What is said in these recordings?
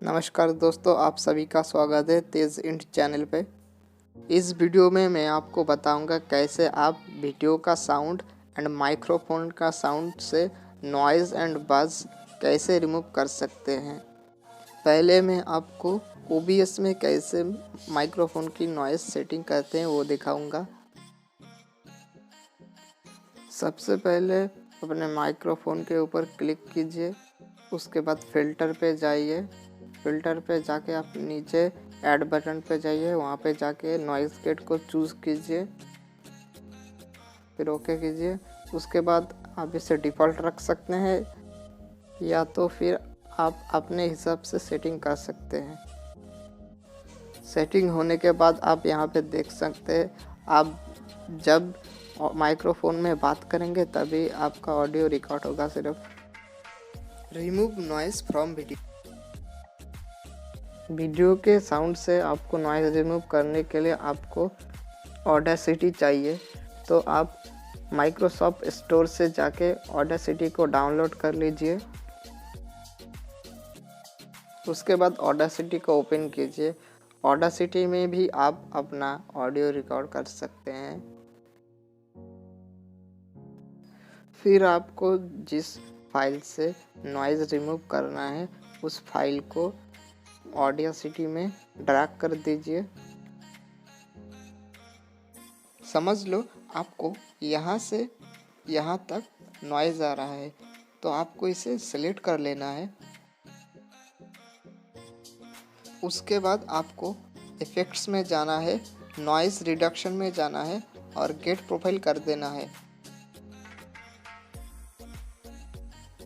नमस्कार दोस्तों, आप सभी का स्वागत है तेज़ इंट चैनल पे। इस वीडियो में मैं आपको बताऊंगा कैसे आप वीडियो का साउंड एंड माइक्रोफोन का साउंड से नॉइज़ एंड बज़ कैसे रिमूव कर सकते हैं। पहले मैं आपको OBS में कैसे माइक्रोफोन की नॉइज़ सेटिंग करते हैं वो दिखाऊंगा। सबसे पहले अपने माइक्रोफोन के ऊपर क्लिक कीजिए, उसके बाद फ़िल्टर पे जाइए। फ़िल्टर पे जाके आप नीचे ऐड बटन पे जाइए, वहाँ पे जाके नॉइज़ गेट को चूज़ कीजिए, फिर ओके कीजिए। उसके बाद आप इसे डिफ़ॉल्ट रख सकते हैं या तो फिर आप अपने हिसाब से सेटिंग कर सकते हैं। सेटिंग होने के बाद आप यहाँ पे देख सकते हैं, आप जब माइक्रोफोन में बात करेंगे तभी आपका ऑडियो रिकॉर्ड होगा। सिर्फ रिमूव नॉइज़ फ्रॉम वीडियो के साउंड से आपको नॉइज़ रिमूव करने के लिए आपको ऑडेसिटी चाहिए। तो आप माइक्रोसॉफ्ट स्टोर से जाके ऑडेसिटी को डाउनलोड कर लीजिए। उसके बाद ऑडेसिटी को ओपन कीजिए। ऑडेसिटी में भी आप अपना ऑडियो रिकॉर्ड कर सकते हैं। फिर आपको जिस फाइल से नॉइज़ रिमूव करना है उस फाइल को ऑडेसिटी में ड्रैग कर दीजिए। समझ लो आपको यहाँ से यहाँ तक नॉइज़ आ रहा है, तो आपको इसे सेलेक्ट कर लेना है। उसके बाद आपको इफ़ेक्ट्स में जाना है, नॉइज़ रिडक्शन में जाना है और गेट प्रोफाइल कर देना है।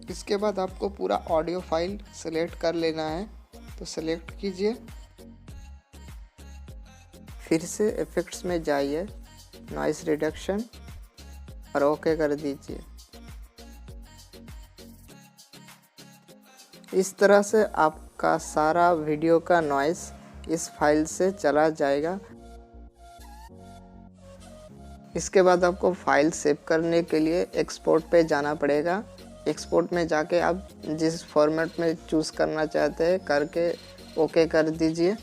इसके बाद आपको पूरा ऑडियो फाइल सेलेक्ट कर लेना है, तो सेलेक्ट कीजिए। फिर से इफ़ेक्ट्स में जाइए, नॉइज़ रिडक्शन और ओके कर दीजिए। इस तरह से आपका सारा वीडियो का नॉइज़ इस फाइल से चला जाएगा। इसके बाद आपको फाइल सेव करने के लिए एक्सपोर्ट पे जाना पड़ेगा। एक्सपोर्ट में जाके आप जिस फॉर्मेट में चूज़ करना चाहते हैं करके ओके कर दीजिए।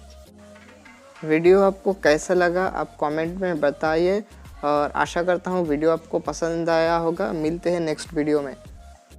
वीडियो आपको कैसा लगा आप कमेंट में बताइए और आशा करता हूँ वीडियो आपको पसंद आया होगा। मिलते हैं नेक्स्ट वीडियो में।